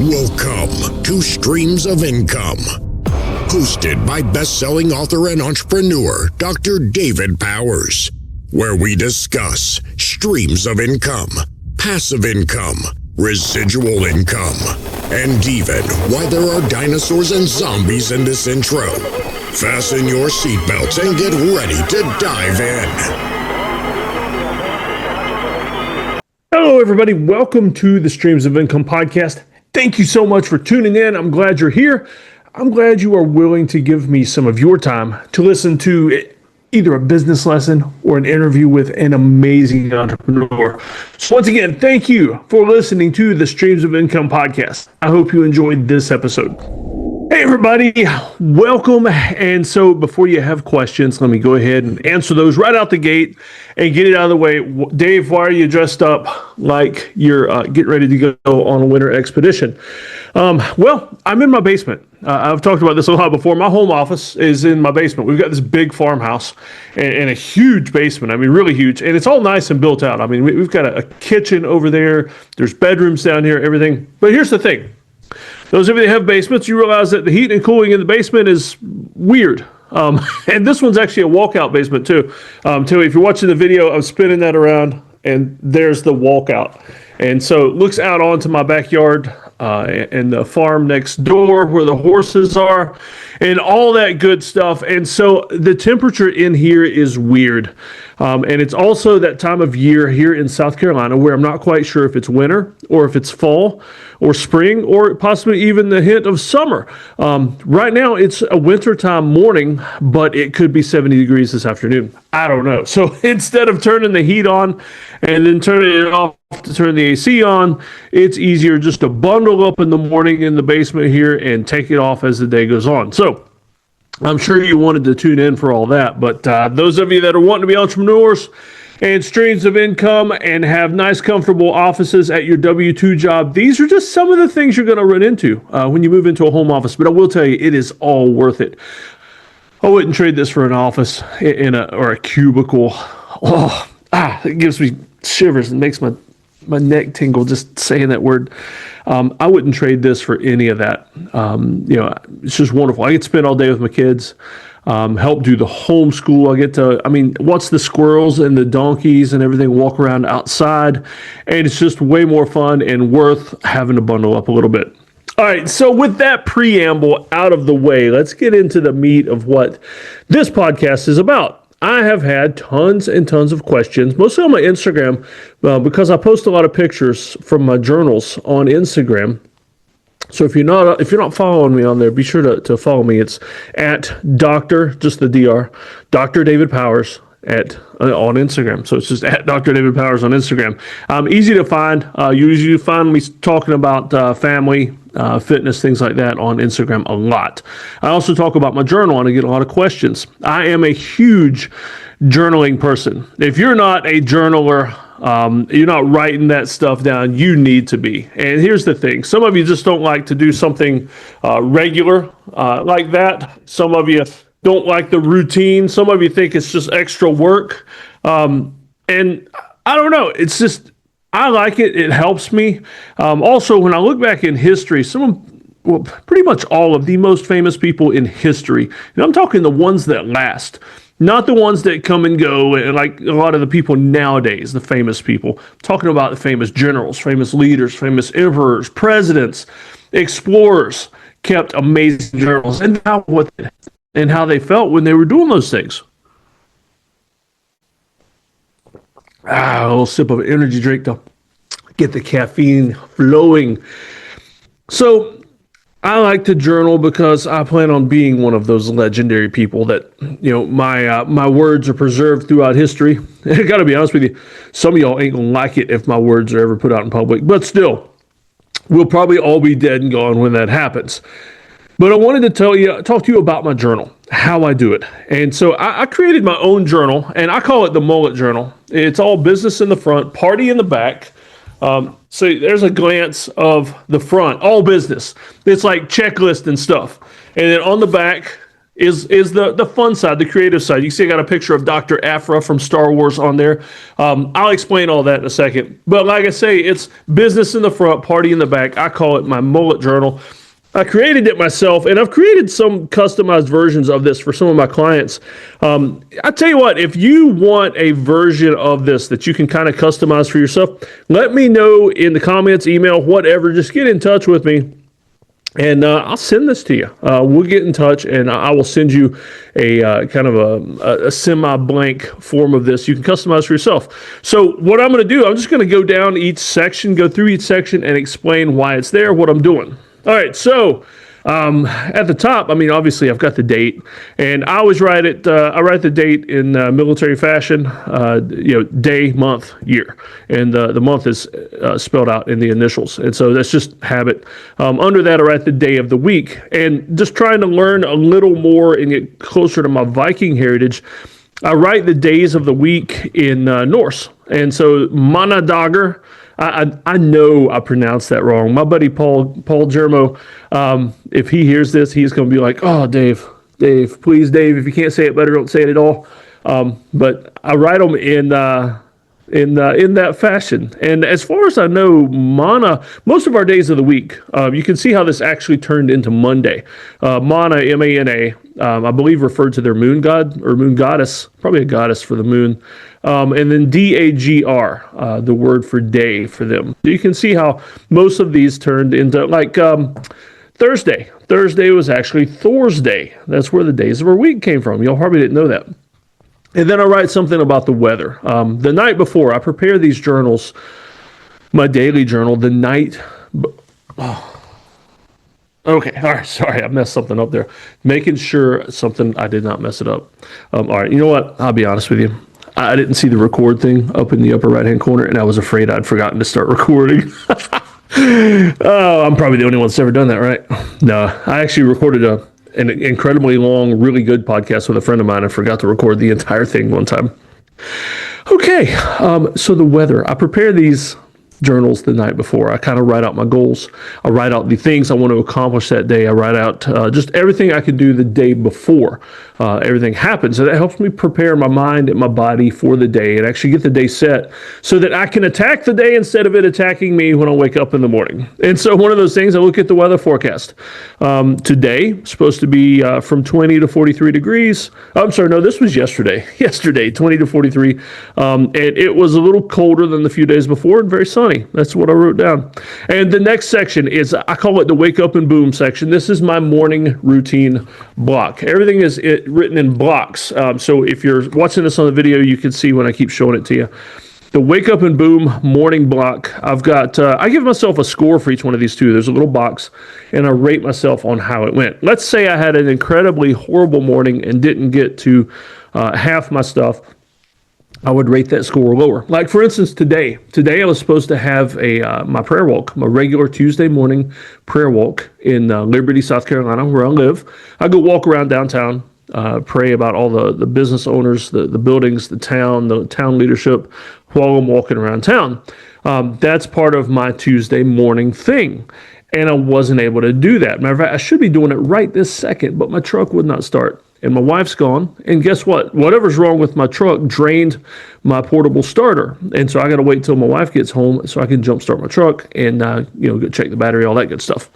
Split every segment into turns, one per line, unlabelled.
Welcome to Streams of Income, hosted by best-selling author and entrepreneur Dr. David Powers, where we discuss streams of income, passive income, residual income, and even why there are dinosaurs and zombies in this intro. Fasten your seatbelts and get ready to dive in.
Hello, everybody. Welcome to the Streams of Income podcast. Thank you so much for tuning in. I'm glad you're here. I'm glad you are willing to give me some of your time to listen to either a business lesson or an interview with an amazing entrepreneur. So once again, thank you for listening to the Streams of Income podcast. I hope you enjoyed this episode. Hey everybody, welcome. And so before you have questions, let me go ahead and answer those right out the gate and get it out of the way. Dave, why are you dressed up like you're getting ready to go on a winter expedition? Well, I'm in my basement. I've talked about this a lot before. My home office is in my basement. We've got this big farmhouse and a huge basement. I mean, really huge. And it's all nice and built out. I mean, we've got a kitchen over there. There's bedrooms down here, everything. But here's the thing. Those of you that have basements, you realize that the heat and cooling in the basement is weird. And this one's actually a walkout basement too. If you're watching the video, I'm spinning that around and there's the walkout. And so it looks out onto my backyard and the farm next door where the horses are and all that good stuff. And so the temperature in here is weird. And it's also that time of year here in South Carolina where I'm not quite sure if it's winter or if it's fall or spring or possibly even the hint of summer. Right now it's a wintertime morning, but it could be 70 degrees this afternoon. I don't know. So instead of turning the heat on and then turning it off to turn the AC on, it's easier just to bundle up in the morning in the basement here and take it off as the day goes on. So I'm sure you wanted to tune in for all that, but those of you that are wanting to be entrepreneurs and streams of income and have nice, comfortable offices at your W-2 job, these are just some of the things you're going to run into when you move into a home office. But I will tell you, it is all worth it. I wouldn't trade this for an office or a cubicle. It gives me shivers and makes my neck tingle just saying that word. I wouldn't trade this for any of that. It's just wonderful. I get to spend all day with my kids, help do the homeschool. I watch the squirrels and the donkeys and everything walk around outside. And it's just way more fun and worth having to bundle up a little bit. All right, so with that preamble out of the way, let's get into the meat of what this podcast is about. I have had tons and tons of questions, mostly on my Instagram, because I post a lot of pictures from my journals on Instagram. So if you're not following me on there, be sure to follow me. It's at Dr. David Powers on Instagram. So it's just at Dr. David Powers on Instagram. Easy to find. You usually find me talking about family, fitness, things like that on Instagram a lot. I also talk about my journal and I get a lot of questions. I am a huge journaling person. If you're not a journaler, you're not writing that stuff down, you need to be. And here's the thing. Some of you just don't like to do something regular like that. Some of you don't like the routine. Some of you think it's just extra work. And I don't know. It's just, I like it. It helps me. Also, when I look back in history, pretty much all of the most famous people in history, and I'm talking the ones that last, not the ones that come and go, like a lot of the people nowadays, the famous people. I'm talking about the famous generals, famous leaders, famous emperors, presidents, explorers, kept amazing journals, and how they felt when they were doing those things. A little sip of energy drink to get the caffeine flowing. So I like to journal because I plan on being one of those legendary people that, my words are preserved throughout history. I got to be honest with you, some of y'all ain't gonna like it if my words are ever put out in public, but still, we'll probably all be dead and gone when that happens. But I wanted to talk to you about my journal, how I do it. And so I created my own journal, and I call it the Mullet Journal. It's all business in the front, party in the back. So there's a glance of the front, all business. It's like checklist and stuff. And then on the back, the fun side, the creative side. You see I got a picture of Dr. Aphra from Star Wars on there. I'll explain all that in a second. But like I say, it's business in the front, party in the back. I call it my Mullet Journal. I created it myself, and I've created some customized versions of this for some of my clients. I tell you what, if you want a version of this that you can kind of customize for yourself, let me know in the comments, email, whatever. Just get in touch with me. And I'll send this to you. We'll get in touch, and I will send you a kind of a semi-blank form of this. You can customize for yourself. So what I'm going to do, I'm just going to go down each section, go through each section, and explain why it's there, what I'm doing. All right, so at the top, I mean, obviously I've got the date, and I always write it. I write the date in military fashion, day, month, year, and the month is spelled out in the initials, and so that's just habit. Under that, I write the day of the week, and just trying to learn a little more and get closer to my Viking heritage. I write the days of the week in Norse, and so Manadagar. I know I pronounced that wrong. My buddy Paul Germo, if he hears this, he's going to be like, "Oh, Dave, please, Dave, if you can't say it better, don't say it at all." But I write them in that fashion. And as far as I know, most of our days of the week, you can see how this actually turned into Monday. Mana, M-A-N-A, I believe referred to their moon god or moon goddess, probably a goddess for the moon. And then D-A-G-R, the word for day for them. So you can see how most of these turned into like Thursday. Thursday was actually Thor's Day. That's where the days of our week came from. Y'all probably didn't know that. And then I write something about the weather. The night before, I prepare these journals, my daily journal, the night. Okay, all right, sorry, I messed something up there. Making sure I did not mess it up. All right, you know what? I'll be honest with you. I didn't see the record thing up in the upper right-hand corner, and I was afraid I'd forgotten to start recording. Oh, I'm probably the only one that's ever done that, right? No, I actually recorded an incredibly long, really good podcast with a friend of mine. I forgot to record the entire thing one time. Okay, so the weather. I prepare these journals the night before. I kind of write out my goals. I write out the things I want to accomplish that day. I write out just everything I can do the day before everything happens. So that helps me prepare my mind and my body for the day and actually get the day set so that I can attack the day instead of it attacking me when I wake up in the morning. And so one of those things, I look at the weather forecast. Today, supposed to be from 20 to 43 degrees. I'm sorry, no, this was yesterday. Yesterday, 20 to 43. And it was a little colder than the few days before and very sunny. That's what I wrote down. And the next section is, I call it the wake up and boom section. This is my morning routine block. Everything is written in blocks. So if you're watching this on the video, you can see when I keep showing it to you. The wake up and boom morning block. I've got, I give myself a score for each one of these two. There's a little box and I rate myself on how it went. Let's say I had an incredibly horrible morning and didn't get to half my stuff. I would rate that score lower. Like for instance, today I was supposed to have my prayer walk, my regular Tuesday morning prayer walk in Liberty, South Carolina, where I live. I go walk around downtown, pray about all the business owners, the buildings, the town leadership while I'm walking around town. That's part of my Tuesday morning thing. And I wasn't able to do that. Matter of fact, I should be doing it right this second, but my truck would not start. And my wife's gone. And guess what? Whatever's wrong with my truck drained my portable starter. And so I got to wait till my wife gets home so I can jump start my truck and go check the battery, all that good stuff.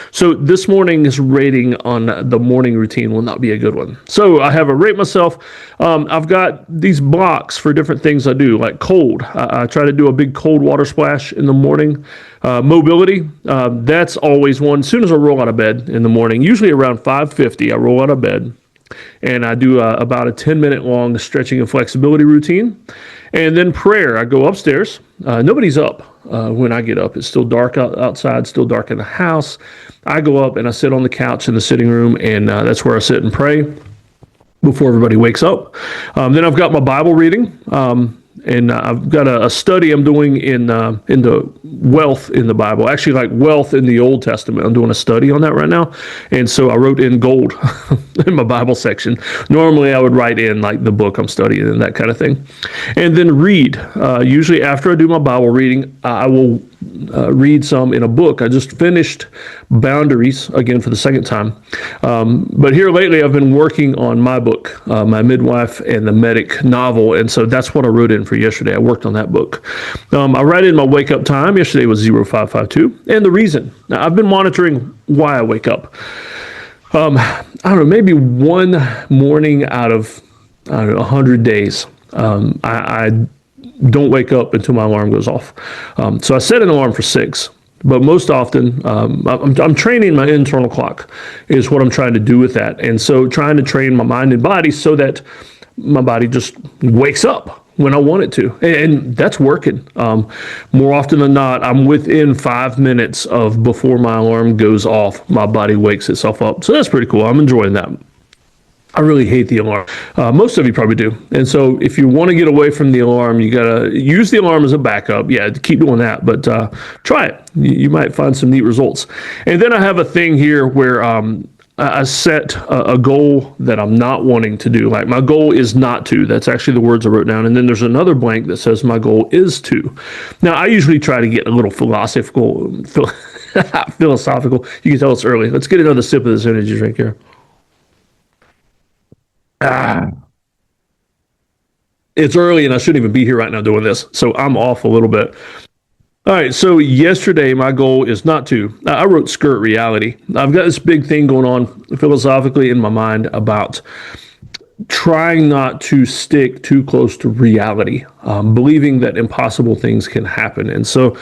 So this morning's rating on the morning routine will not be a good one. So I have a rate myself. I've got these blocks for different things I do, like cold. I try to do a big cold water splash in the morning. Mobility, that's always one. As soon as I roll out of bed in the morning, usually around 5:50, I roll out of bed. And I do about a 10-minute long stretching and flexibility routine. And then prayer. I go upstairs. Nobody's up when I get up. It's still dark outside, still dark in the house. I go up and I sit on the couch in the sitting room, and that's where I sit and pray before everybody wakes up. Then I've got my Bible reading. and I've got a study I'm doing in the wealth in the Bible, actually like wealth in the Old Testament. I'm doing a study on that right now, and so I wrote in gold in my Bible section. Normally I would write in like the book I'm studying and that kind of thing, and then read. Usually after I do my Bible reading, I will read some in a book. I just finished Boundaries again for the second time. But here lately, I've been working on my book, my Midwife and the Medic novel. And so that's what I wrote in for yesterday. I worked on that book. I write in my wake up time. Yesterday was 0552. And the reason. Now, I've been monitoring why I wake up. I don't know, maybe one morning out of, 100 days. I don't wake up until my alarm goes off. So I set an alarm for 6, but most often I'm training my internal clock is what I'm trying to do with that. And so trying to train my mind and body so that my body just wakes up when I want it to. And that's working. More often than not, I'm within 5 minutes of before my alarm goes off, my body wakes itself up. So that's pretty cool. I'm enjoying that. I really hate the alarm. Most of you probably do. And so if you want to get away from the alarm, you got to use the alarm as a backup. Yeah, keep doing that, but try it. You might find some neat results. And then I have a thing here where I set a goal that I'm not wanting to do. Like my goal is not to. That's actually the words I wrote down. And then there's another blank that says my goal is to. Now, I usually try to get a little philosophical. You can tell it's early. Let's get another sip of this energy drink here. It's early and I shouldn't even be here right now doing this. So I'm off a little bit. All right. So yesterday, my goal is not to. I wrote skirt reality. I've got this big thing going on philosophically in my mind about trying not to stick too close to reality, believing that impossible things can happen. And so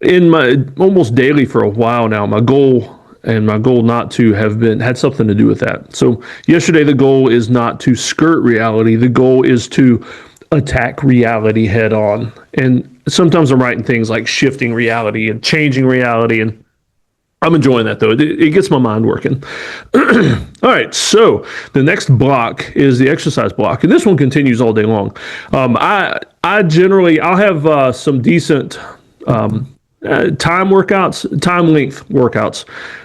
in my almost daily for a while now, my goal not to have had something to do with that. So yesterday, the goal is not to skirt reality. The goal is to attack reality head on. And sometimes I'm writing things like shifting reality and changing reality. And I'm enjoying that, though. It gets my mind working. All right. So the next block is the exercise block. And this one continues all day long. I'll have some decent time length workouts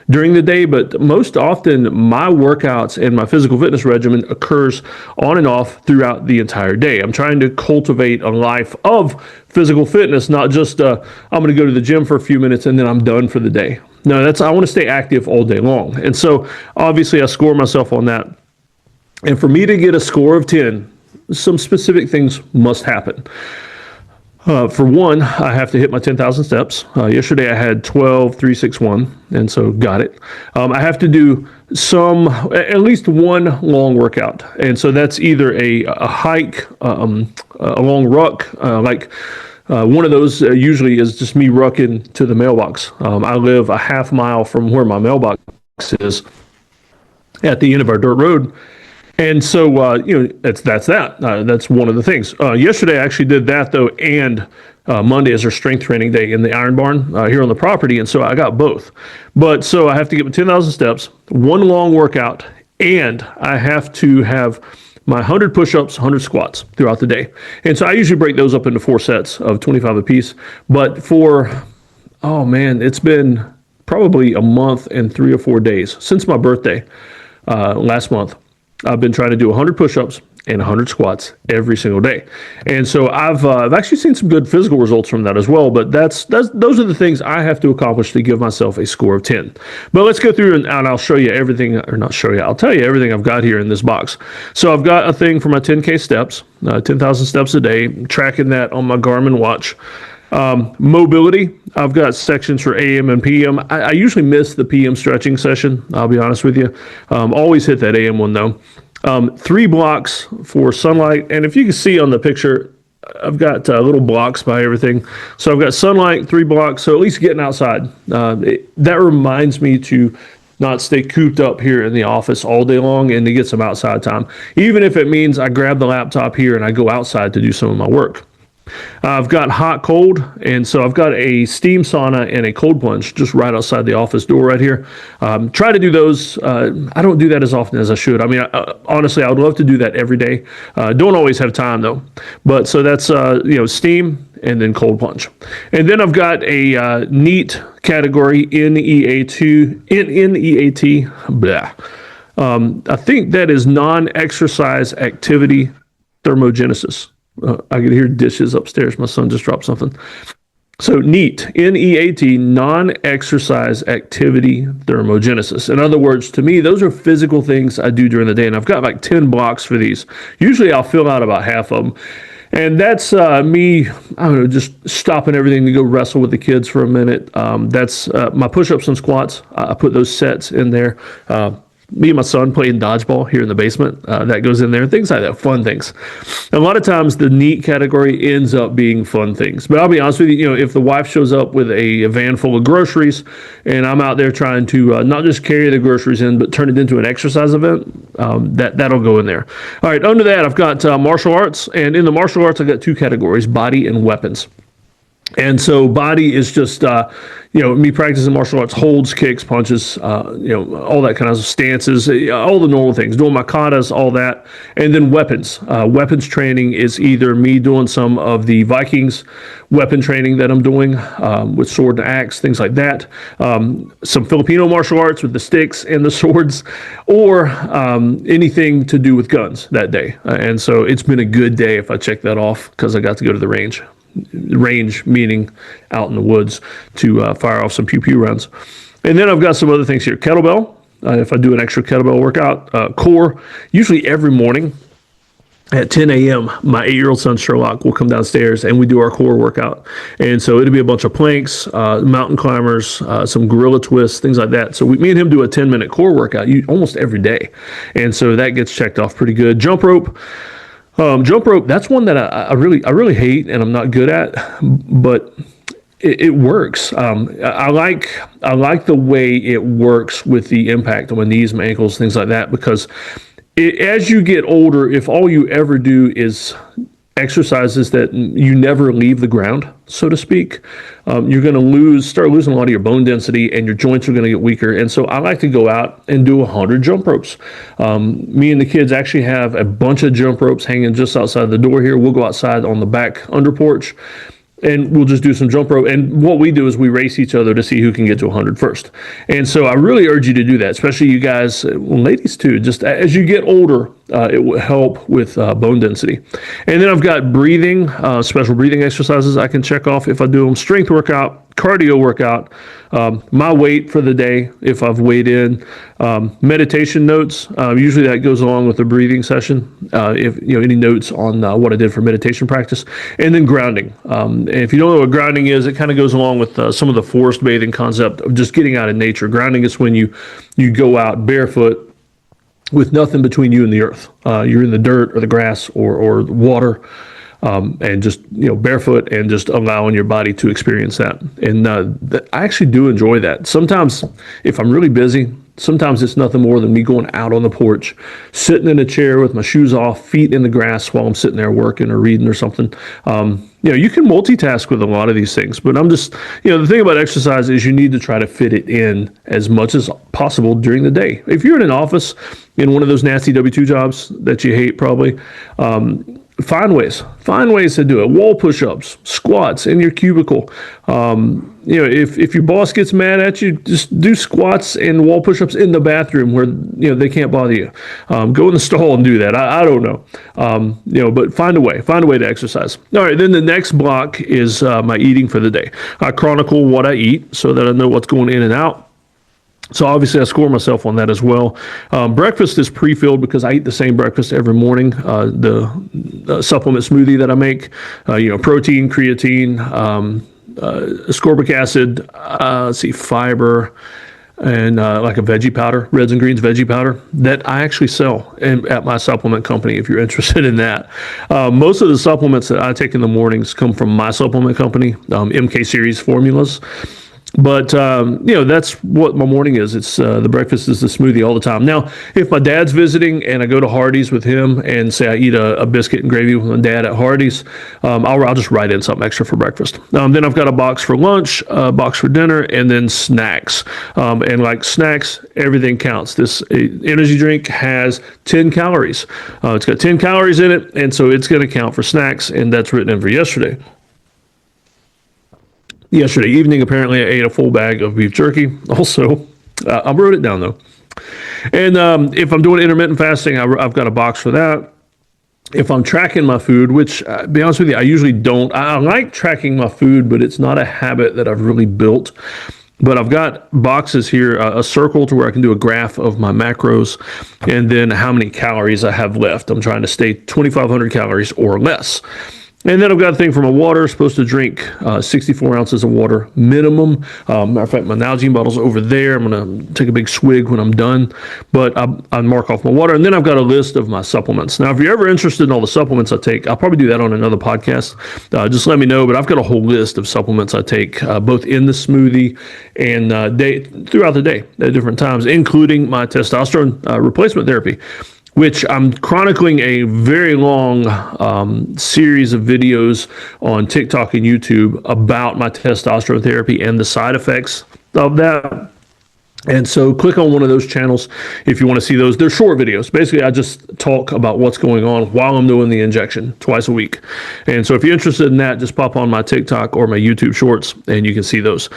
during the day, but most often my workouts and my physical fitness regimen occurs on and off throughout the entire day. I'm trying to cultivate a life of physical fitness, not just I'm going to go to the gym for a few minutes and then I'm done for the day. No, I want to stay active all day long. And so obviously I score myself on that. And for me to get a score of 10, some specific things must happen. For one, I have to hit my 10,000 steps. Yesterday I had 12,361, and so got it. I have to do at least one long workout. And so that's either a hike, a long ruck, one of those usually is just me rucking to the mailbox. I live a half mile from where my mailbox is at the end of our dirt road. And so, that's that. That's one of the things. Yesterday, I actually did that, though, and Monday is our strength training day in the Iron Barn here on the property, and so I got both. But so I have to get my 10,000 steps, one long workout, and I have to have my 100 push-ups, 100 squats throughout the day. And so I usually break those up into 4 sets of 25 apiece. But it's been probably a month and 3 or 4 days since my birthday last month. I've been trying to do 100 push-ups and 100 squats every single day. And so I've actually seen some good physical results from that as well, but those are the things I have to accomplish to give myself a score of 10. But let's go through and I'll show you everything, or not show you, I'll tell you everything I've got here in this box. So I've got a thing for my 10K steps, 10,000 steps a day, tracking that on my Garmin watch. Mobility, I've got sections for AM and PM. I usually miss the PM stretching session, I'll be honest with you. Always hit that AM one though. 3 blocks for sunlight. And if you can see on the picture, I've got little blocks by everything. So I've got sunlight, 3 blocks. So at least getting outside. That reminds me to not stay cooped up here in the office all day long and to get some outside time. Even if it means I grab the laptop here and I go outside to do some of my work. I've got hot, cold, and so I've got a steam sauna and a cold plunge just right outside the office door right here. Try to do those. I don't do that as often as I should. I mean, honestly, I would love to do that every day. Don't always have time though. But so that's steam and then cold plunge, and then I've got a neat category NEAT. Blah. I think that is non-exercise activity thermogenesis. I can hear dishes upstairs. My son just dropped something. So NEAT, NEAT, non-exercise activity thermogenesis. In other words, to me, those are physical things I do during the day, and I've got like 10 blocks for these. Usually I'll fill out about half of them. And that's me, I don't know, just stopping everything to go wrestle with the kids for a minute. That's my push-ups and squats. I put those sets in there. Me and my son playing dodgeball here in the basement. That goes in there. Things like that, fun things. A lot of times the neat category ends up being fun things. But I'll be honest with you, if the wife shows up with a van full of groceries and I'm out there trying to not just carry the groceries in, but turn it into an exercise event, that'll go in there. All right, under that, I've got martial arts. And in the martial arts, I've got two categories, body and weapons. And so body is just, me practicing martial arts, holds, kicks, punches, all that kind of stances, all the normal things, doing my katas, all that. And then weapons. Weapons training is either me doing some of the Vikings weapon training that I'm doing with sword and axe, things like that. Some Filipino martial arts with the sticks and the swords, or anything to do with guns that day. And so it's been a good day if I check that off because I got to go to the range. Range meaning out in the woods to fire off some pew-pew rounds. And then I've got some other things here. Kettlebell, if I do an extra kettlebell workout. Core, usually every morning at 10 a.m., my 8-year-old son Sherlock will come downstairs and we do our core workout. And so it'll be a bunch of planks, mountain climbers, some gorilla twists, things like that. So me and him do a 10-minute core workout almost every day. And so that gets checked off pretty good. Jump rope. Jump rope, that's one that I really hate and I'm not good at, but it works. I like the way it works with the impact on my knees, my ankles, things like that, because as you get older, if all you ever do is exercises that you never leave the ground, so to speak, you're going to start losing a lot of your bone density and your joints are going to get weaker. And so I like to go out and do 100 jump ropes. Me and the kids actually have a bunch of jump ropes hanging just outside the door here. We'll go outside on the back under porch and we'll just do some jump rope. And what we do is we race each other to see who can get to 100 first. And so I really urge you to do that, especially you guys, ladies too, just as you get older, it will help with bone density. And then I've got breathing, special breathing exercises I can check off if I do them. Strength workout, cardio workout, my weight for the day if I've weighed in, meditation notes. Usually that goes along with the breathing session. If any notes on what I did for meditation practice, and then grounding. And if you don't know what grounding is, it kind of goes along with some of the forest bathing concept of just getting out in nature. Grounding is when you go out barefoot with nothing between you and the earth. You're in the dirt or the grass or water, and just barefoot and just allowing your body to experience that. And I actually do enjoy that. Sometimes if I'm really busy, sometimes it's nothing more than me going out on the porch, sitting in a chair with my shoes off, feet in the grass while I'm sitting there working or reading or something. You can multitask with a lot of these things, but I'm just, the thing about exercise is you need to try to fit it in as much as possible during the day. If you're in an office in one of those nasty W-2 jobs that you hate probably, find ways to do it. Wall push-ups, squats in your cubicle. If your boss gets mad at you, just do squats and wall push-ups in the bathroom where they can't bother you. Go in the stall and do that. I don't know. But find a way to exercise. All right, then the next block is my eating for the day. I chronicle what I eat so that I know what's going in and out. So obviously I score myself on that as well. Breakfast is pre-filled because I eat the same breakfast every morning. The supplement smoothie that I make, protein, creatine, ascorbic acid, fiber, and like a veggie powder, Reds and Greens veggie powder that I actually sell at my supplement company if you're interested in that. Most of the supplements that I take in the mornings come from my supplement company, MK Series formulas. But that's what my morning is. It's the breakfast is the smoothie all the time. Now, if my dad's visiting and I go to Hardee's with him and say I eat a biscuit and gravy with my dad at Hardee's, I'll just write in something extra for breakfast. Then I've got a box for lunch, a box for dinner, and then snacks. And like snacks, everything counts. This energy drink has 10 calories. It's got 10 calories in it, and so it's going to count for snacks, and that's written in for yesterday. Yesterday evening, apparently, I ate a full bag of beef jerky. Also, I wrote it down, though. And if I'm doing intermittent fasting, I've got a box for that. If I'm tracking my food, which, to be honest with you, I usually don't. I like tracking my food, but it's not a habit that I've really built. But I've got boxes here, a circle to where I can do a graph of my macros and then how many calories I have left. I'm trying to stay 2,500 calories or less. And then I've got a thing for my water, supposed to drink 64 ounces of water minimum. Matter of fact, my Nalgene bottle's over there. I'm going to take a big swig when I'm done. But I mark off my water. And then I've got a list of my supplements. Now, if you're ever interested in all the supplements I take, I'll probably do that on another podcast. Just let me know. But I've got a whole list of supplements I take, both in the smoothie and throughout the day at different times, including my testosterone replacement therapy, which I'm chronicling a very long series of videos on TikTok and YouTube about my testosterone therapy and the side effects of that. And so click on one of those channels if you want to see those. They're short videos. Basically, I just talk about what's going on while I'm doing the injection twice a week. And so if you're interested in that, just pop on my TikTok or my YouTube shorts and you can see those.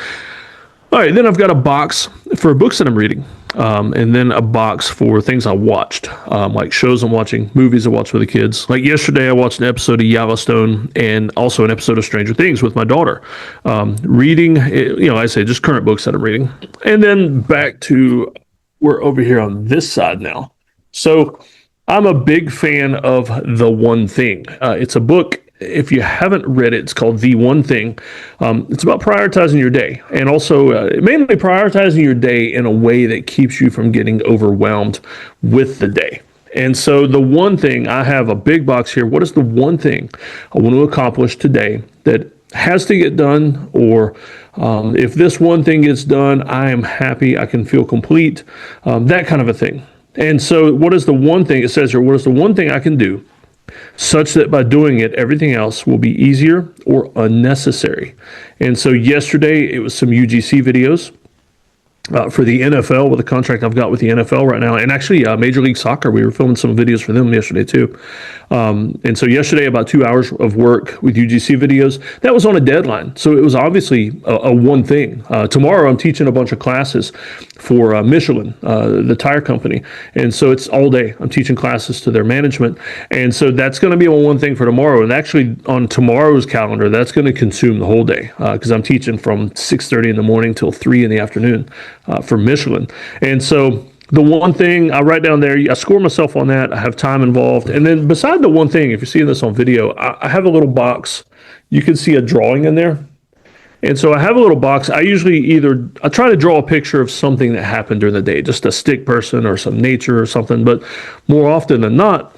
All right, then I've got a box for books that I'm reading, and then a box for things I watched, like shows I'm watching, movies I watched with the kids. Like yesterday, I watched an episode of Yellowstone and also an episode of Stranger Things with my daughter. Reading, I say just current books that I'm reading. And then back to, we're over here on this side now. So I'm a big fan of The One Thing. It's a book. If you haven't read it, it's called The One Thing. It's about prioritizing your day and also mainly prioritizing your day in a way that keeps you from getting overwhelmed with the day. And so the one thing, I have a big box here. What is the one thing I want to accomplish today that has to get done? Or if this one thing gets done, I am happy, I can feel complete, that kind of a thing. And so what is the one thing, it says here, what is the one thing I can do such that by doing it, everything else will be easier or unnecessary? And so yesterday, it was some UGC videos for the NFL with a contract I've got with the NFL right now. And actually, Major League Soccer, we were filming some videos for them yesterday too. And so yesterday, about 2 hours of work with UGC videos. That was on a deadline. So it was obviously a one thing. Tomorrow, I'm teaching a bunch of classes for Michelin, the tire company. And so it's all day. I'm teaching classes to their management. And so that's going to be one thing for tomorrow. And actually, on tomorrow's calendar, that's going to consume the whole day because I'm teaching from 6:30 in the morning till 3 in the afternoon for Michelin. And so the one thing I write down there, I score myself on that. I have time involved. And then beside the one thing, if you're seeing this on video, I have a little box. You can see a drawing in there. And so I have a little box. I try to draw a picture of something that happened during the day, just a stick person or some nature or something. But more often than not,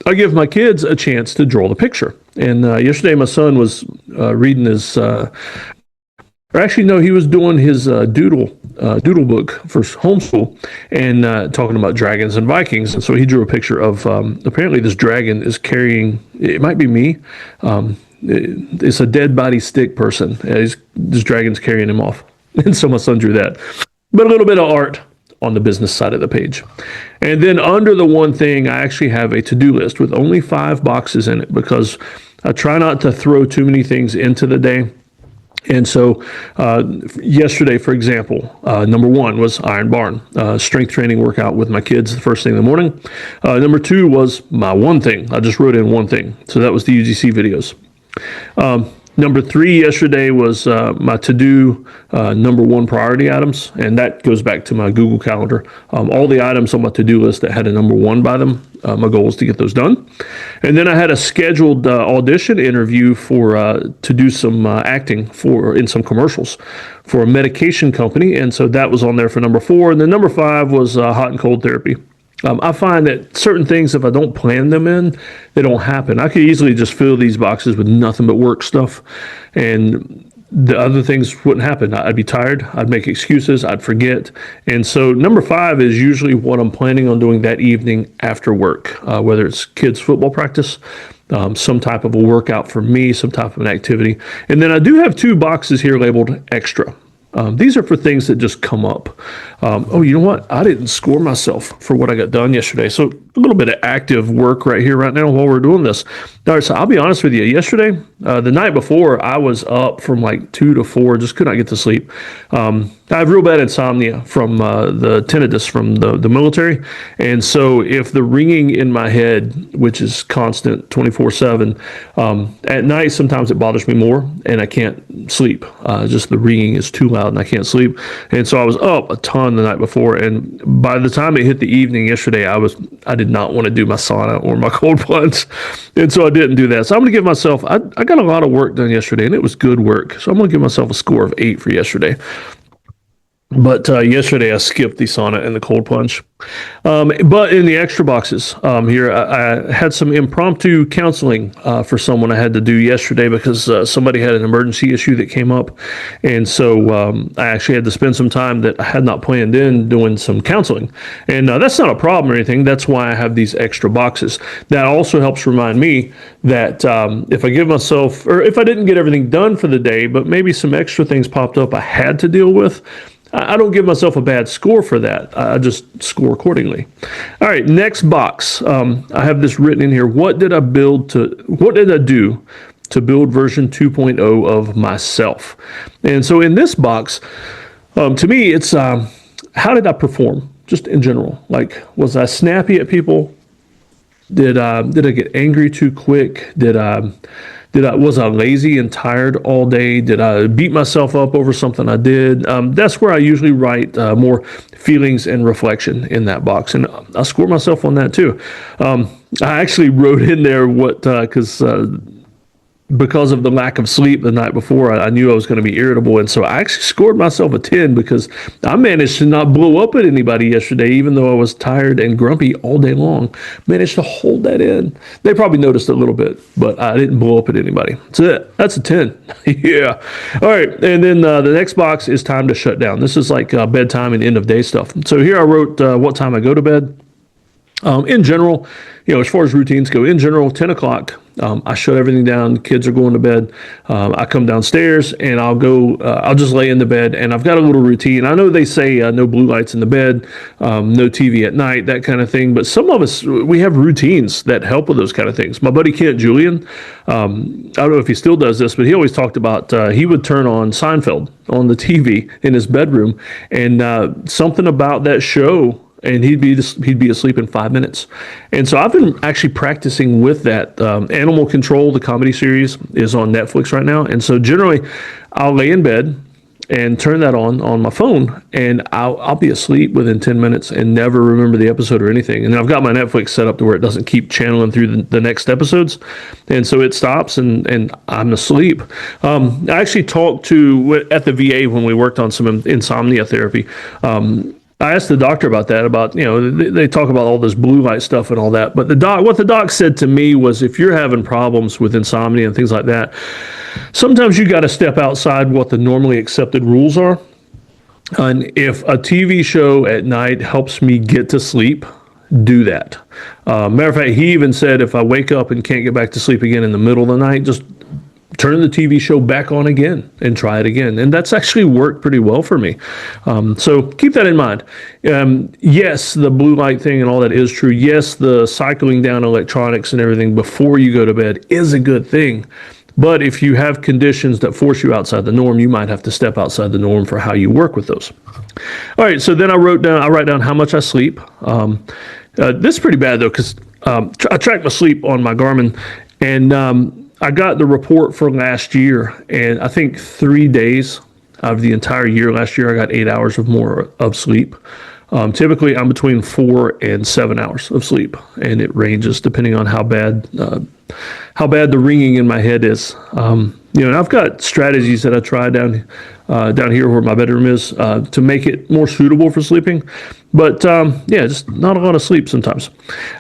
I give my kids a chance to draw the picture. And yesterday, my son was reading his, he was doing his doodle book for homeschool and talking about dragons and Vikings. And so he drew a picture of, apparently this dragon is carrying, it might be me, it's a dead body stick person. This dragon's carrying him off. And so my son drew that. But a little bit of art on the business side of the page. And then under the one thing, I actually have a to-do list with only 5 boxes in it because I try not to throw too many things into the day. And so yesterday, for example, number 1 was Iron Barn, strength training workout with my kids the first thing in the morning. Number 2 was my one thing. I just wrote in one thing. So that was the UGC videos. Number 3 yesterday was my to-do number 1 priority items, and that goes back to my Google Calendar. All the items on my to-do list that had a number 1 by them, my goal was to get those done. And then I had a scheduled audition interview to do some acting in some commercials for a medication company, and so that was on there for number 4. And then number 5 was hot and cold therapy. I find that certain things, if I don't plan them in, they don't happen. I could easily just fill these boxes with nothing but work stuff. And the other things wouldn't happen. I'd be tired. I'd make excuses. I'd forget. And so number 5 is usually what I'm planning on doing that evening after work, whether it's kids' football practice, some type of a workout for me, some type of an activity. And then I do have 2 boxes here labeled extra. These are for things that just come up. Oh, you know what? I didn't score myself for what I got done yesterday. So a little bit of active work right here, right now, while we're doing this. All right, so I'll be honest with you. Yesterday, the night before, I was up from like 2 to 4, just could not get to sleep. I have real bad insomnia from the tinnitus from the military. And so if the ringing in my head, which is constant 24/7, at night, sometimes it bothers me more and I can't sleep. Just the ringing is too loud and I can't sleep. And so I was up a ton the night before. And by the time it hit the evening yesterday, I did not want to do my sauna or my cold plunge. And so I didn't do that. So I'm going to give myself, I got a lot of work done yesterday and it was good work. So I'm going to give myself a score of 8 for yesterday. But yesterday I skipped the sauna and the cold plunge. But in the extra boxes here, I had some impromptu counseling for someone I had to do yesterday because somebody had an emergency issue that came up. And so I actually had to spend some time that I had not planned in doing some counseling. And that's not a problem or anything. That's why I have these extra boxes. That also helps remind me that if I give myself, or if I didn't get everything done for the day, but maybe some extra things popped up I had to deal with, I don't give myself a bad score for that. I just score accordingly. All right, next box. I have this written in here. What did I do to build version 2.0 of myself? And so in this box, to me, it's how did I perform just in general? Like, was I snappy at people? Did I get angry too quick? Was I lazy and tired all day? Did I beat myself up over something I did? That's where I usually write more feelings and reflection in that box. And I score myself on that too. I actually wrote in there because of the lack of sleep the night before, I knew I was going to be irritable. And so I actually scored myself a 10 because I managed to not blow up at anybody yesterday, even though I was tired and grumpy all day long. Managed to hold that in. They probably noticed a little bit, but I didn't blow up at anybody. That's a 10. Yeah. All right. And then the next box is time to shut down. This is like bedtime and end of day stuff. So here I wrote what time I go to bed. In general, as far as routines go, in general, 10 o'clock, I shut everything down. Kids are going to bed. I come downstairs and I'll just lay in the bed, and I've got a little routine. I know they say no blue lights in the bed, no TV at night, that kind of thing. But some of us, we have routines that help with those kind of things. My buddy Kent Julian, I don't know if he still does this, but he always talked about he would turn on Seinfeld on the TV in his bedroom, and something about that show, and he'd be asleep in 5 minutes. And so I've been actually practicing with that. Animal Control, the comedy series, is on Netflix right now. And so generally, I'll lay in bed and turn that on my phone, and I'll be asleep within 10 minutes and never remember the episode or anything. And I've got my Netflix set up to where it doesn't keep channeling through the next episodes. And so it stops and I'm asleep. I actually talked at the VA when we worked on some insomnia therapy. I asked the doctor about that, they talk about all this blue light stuff and all that. But what the doc said to me was, if you're having problems with insomnia and things like that, sometimes you got to step outside what the normally accepted rules are. And if a TV show at night helps me get to sleep, do that. Matter of fact, he even said if I wake up and can't get back to sleep again in the middle of the night, just turn the TV show back on again and try it again. And that's actually worked pretty well for me. So keep that in mind. Yes, the blue light thing and all that is true. Yes, the cycling down electronics and everything before you go to bed is a good thing. But if you have conditions that force you outside the norm, you might have to step outside the norm for how you work with those. All right, so then I write down how much I sleep. This is pretty bad though, because I track my sleep on my Garmin, and I got the report for last year, and I think 3 days out of the entire year last year, I got 8 hours more of sleep. Typically, I'm between 4 and 7 hours of sleep, and it ranges depending on how bad the ringing in my head is. And I've got strategies that I try down here where my bedroom is to make it more suitable for sleeping. But just not a lot of sleep sometimes.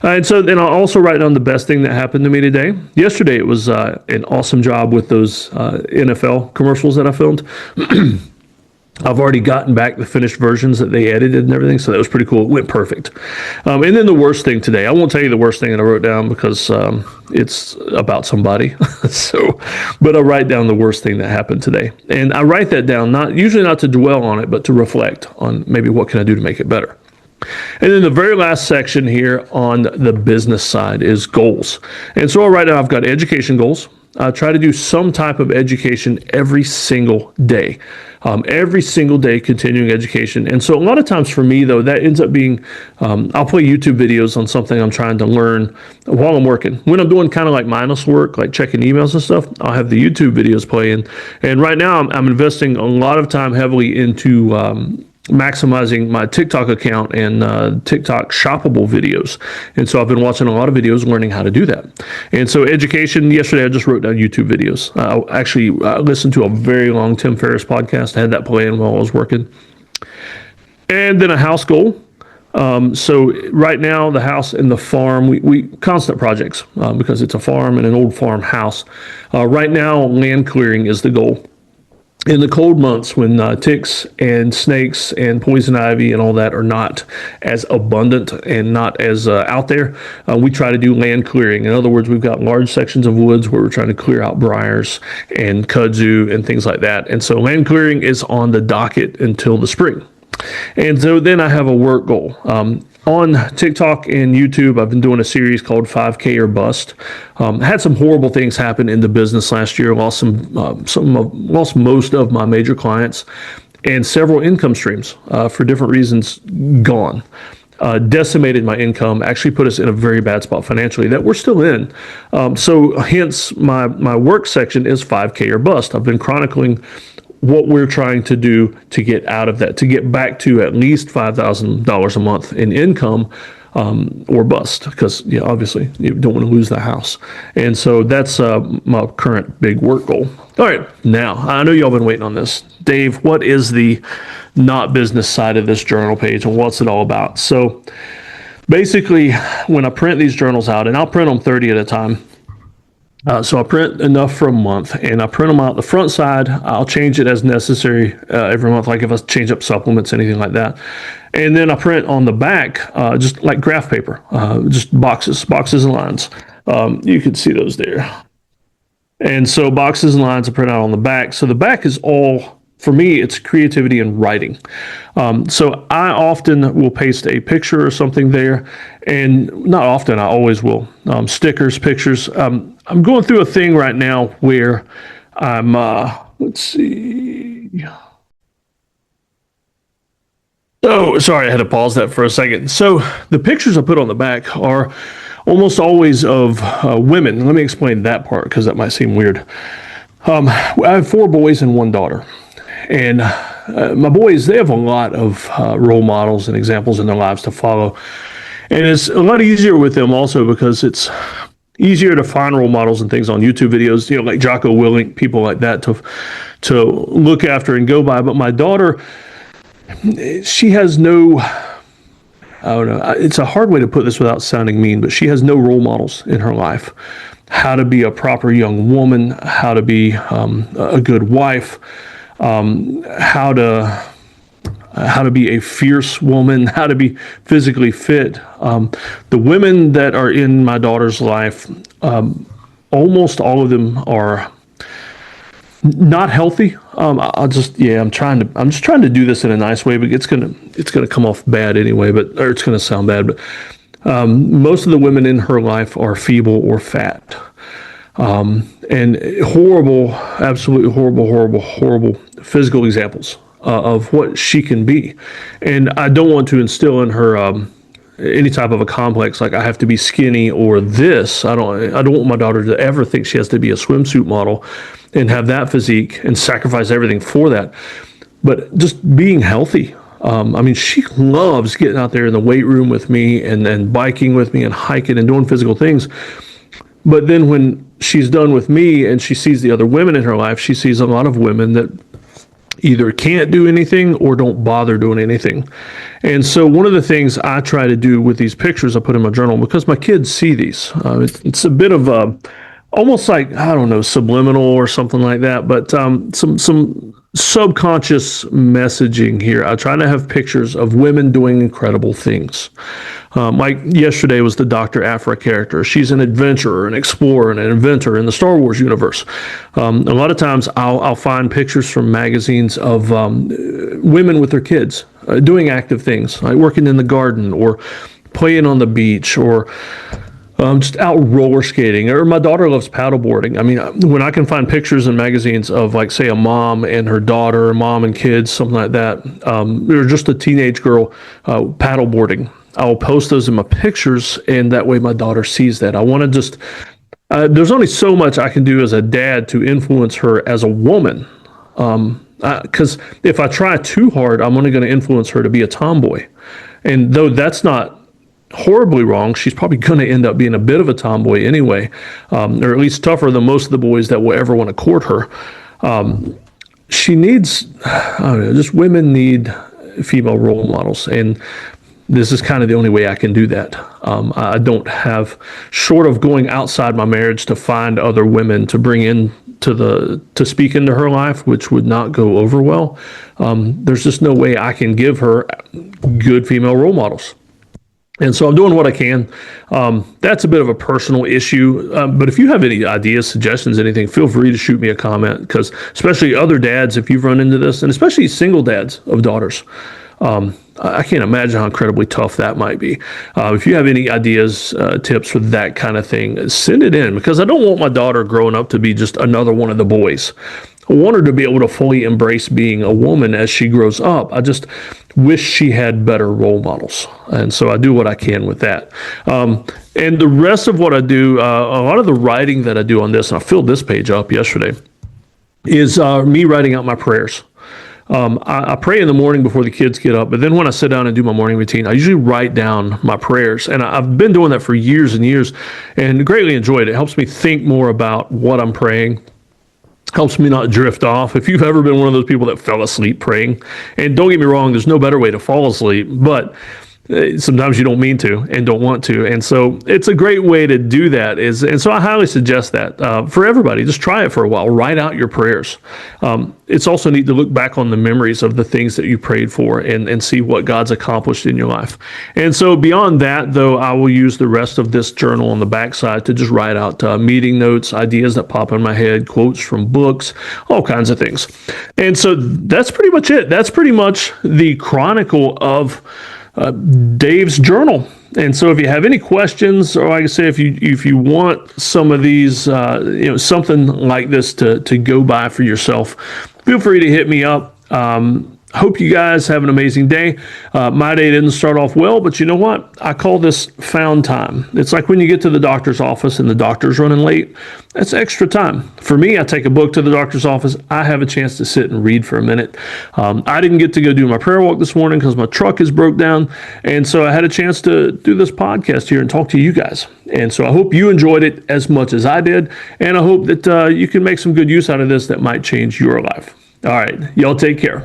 And so then I'll also write down the best thing that happened to me today. Yesterday it was an awesome job with those NFL commercials that I filmed. I've already gotten back the finished versions that they edited and everything, so that was pretty cool. It went perfect. And then the worst thing today, I won't tell you the worst thing that I wrote down because it's about somebody. But I'll write down the worst thing that happened today. And I write that down, usually not to dwell on it, but to reflect on maybe what can I do to make it better. And then the very last section here on the business side is goals. And so I'll write down, I've got education goals. I try to do some type of education every single day. Every single day, continuing education. And so a lot of times for me, though, that ends up being, I'll play YouTube videos on something I'm trying to learn while I'm working. When I'm doing kind of like mindless work, like checking emails and stuff, I'll have the YouTube videos playing. And right now I'm investing a lot of time heavily into maximizing my TikTok account and TikTok shoppable videos. And so I've been watching a lot of videos learning how to do that. And so education, yesterday I just wrote down YouTube videos. I actually listened to a very long Tim Ferriss podcast. I had that playing while I was working. And then a house goal. So right now the house and the farm, we constant projects because it's a farm and an old farmhouse. Right now land clearing is the goal. In the cold months when ticks and snakes and poison ivy and all that are not as abundant and not as out there, we try to do land clearing. In other words, we've got large sections of woods where we're trying to clear out briars and kudzu and things like that. And so land clearing is on the docket until the spring. And so then I have a work goal. On TikTok and YouTube, I've been doing a series called 5K or Bust. Had some horrible things happen in the business last year. Lost most of my major clients, and several income streams for different reasons gone. Decimated my income. Actually, put us in a very bad spot financially that we're still in. So hence my work section is 5K or Bust. I've been chronicling what we're trying to do to get out of that, to get back to at least $5,000 a month in income, or bust, because obviously you don't want to lose the house. And so that's my current big work goal. All right, now I know y'all been waiting on this. Dave, what is the not business side of this journal page and what's it all about? So basically, when I print these journals out, and I'll print them 30 at a time, so I print enough for a month, and I print them out the front side. I'll change it as necessary every month, like if I change up supplements, anything like that. And then I print on the back, just like graph paper, just boxes and lines. You can see those there. And so boxes and lines are printed out on the back. So the back is all, for me, it's creativity and writing. So I often will paste a picture or something there, and not often, I always will. Stickers, pictures. I'm going through a thing right now where I'm, let's see. Oh, sorry, I had to pause that for a second. So the pictures I put on the back are almost always of women. Let me explain that part because that might seem weird. I have 4 boys and 1 daughter. And my boys, they have a lot of role models and examples in their lives to follow. And it's a lot easier with them also because it's easier to find role models and things on YouTube videos, like Jocko Willink, people like that to look after and go by. But my daughter, she has no, I don't know, it's a hard way to put this without sounding mean, but she has no role models in her life. How to be a proper young woman, how to be a good wife, how to be a fierce woman, how to be physically fit. The women that are in my daughter's life, almost all of them are not healthy. I'm just trying to do this in a nice way, but it's gonna come off bad anyway. Or it's gonna sound bad. But most of the women in her life are feeble or fat. And horrible, absolutely horrible physical examples of what she can be. And I don't want to instill in her any type of a complex like I have to be skinny or this. I don't want my daughter to ever think she has to be a swimsuit model and have that physique and sacrifice everything for that. But just being healthy, She loves getting out there in the weight room with me and biking with me and hiking and doing physical things. But then when she's done with me and she sees the other women in her life, she sees a lot of women that either can't do anything or don't bother doing anything. And so one of the things I try to do with these pictures I put in my journal, because my kids see these, it's a bit of almost like, I don't know, subliminal or something like that, but some subconscious messaging here. I try to have pictures of women doing incredible things. Like yesterday was the Dr. Aphra character. She's an adventurer, an explorer, and an inventor in the Star Wars universe. A lot of times I'll find pictures from magazines of women with their kids doing active things, like working in the garden or playing on the beach or just out roller skating, or my daughter loves paddleboarding. When I can find pictures in magazines of, like, say, a mom and her daughter, mom and kids, something like that, or just a teenage girl paddleboarding, I'll post those in my pictures, and that way my daughter sees that. I want to just, there's only so much I can do as a dad to influence her as a woman. Because if I try too hard, I'm only going to influence her to be a tomboy. And though that's not horribly wrong, she's probably going to end up being a bit of a tomboy anyway, or at least tougher than most of the boys that will ever want to court her. She needs, I don't know, just women need female role models, and this is kind of the only way I can do that. I don't have, short of going outside my marriage to find other women to bring in to speak into her life, which would not go over well. There's just no way I can give her good female role models. And so I'm doing what I can. That's a bit of a personal issue. But if you have any ideas, suggestions, anything, feel free to shoot me a comment, because especially other dads, if you've run into this, and especially single dads of daughters, I can't imagine how incredibly tough that might be. If you have any ideas, tips for that kind of thing, send it in, because I don't want my daughter growing up to be just another one of the boys. I want her to be able to fully embrace being a woman as she grows up. I just wish she had better role models. And so I do what I can with that. And the rest of what I do, a lot of the writing that I do on this, and I filled this page up yesterday, is me writing out my prayers. I pray in the morning before the kids get up, but then when I sit down and do my morning routine, I usually write down my prayers. And I've been doing that for years and years and greatly enjoyed it. It helps me think more about what I'm praying. Helps me not drift off. If you've ever been one of those people that fell asleep praying, and don't get me wrong, there's no better way to fall asleep, but sometimes you don't mean to and don't want to. And so it's a great way to do that. And so I highly suggest that for everybody. Just try it for a while. Write out your prayers. It's also neat to look back on the memories of the things that you prayed for and see what God's accomplished in your life. And so beyond that, though, I will use the rest of this journal on the backside to just write out meeting notes, ideas that pop in my head, quotes from books, all kinds of things. And so that's pretty much it. That's pretty much the chronicle of Dave's journal. And so if you have any questions, or like I say, if you want some of these, something like this to go by for yourself, feel free to hit me up. Hope you guys have an amazing day. My day didn't start off well, but you know what? I call this found time. It's like when you get to the doctor's office and the doctor's running late. That's extra time. For me, I take a book to the doctor's office. I have a chance to sit and read for a minute. I didn't get to go do my prayer walk this morning because my truck is broke down. And so I had a chance to do this podcast here and talk to you guys. And so I hope you enjoyed it as much as I did. And I hope that you can make some good use out of this that might change your life. All right. Y'all take care.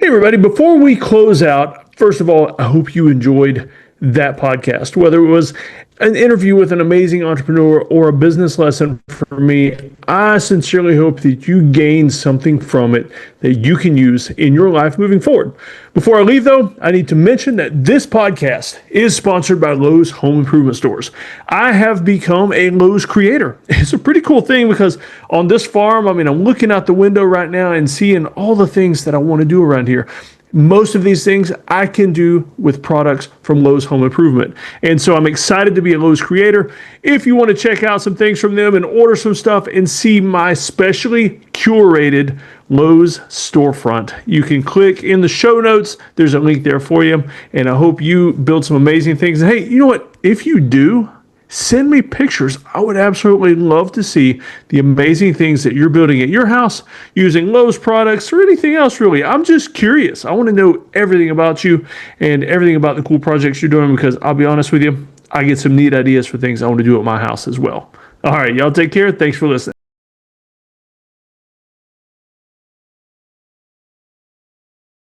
Hey, everybody, before we close out, first of all, I hope you enjoyed that podcast, whether it was an interview with an amazing entrepreneur or a business lesson for me. I sincerely hope that you gained something from it that you can use in your life moving forward. Before I leave, though, I need to mention that this podcast is sponsored by Lowe's Home Improvement Stores. I have become a Lowe's creator. It's a pretty cool thing because on this farm, I'm looking out the window right now and seeing all the things that I want to do around here. Most of these things I can do with products from Lowe's Home Improvement. And so I'm excited to be a Lowe's creator. If you want to check out some things from them and order some stuff and see my specially curated Lowe's storefront, you can click in the show notes. There's a link there for you. And I hope you build some amazing things. And hey, you know what? If you do, Send me pictures. I would absolutely love to see the amazing things that you're building at your house using Lowe's products or anything else, really. I'm just curious. I want to know everything about you and everything about the cool projects you're doing, because I'll be honest with you, I get some neat ideas for things I want to do at my house as well. All right, y'all take care. Thanks for listening.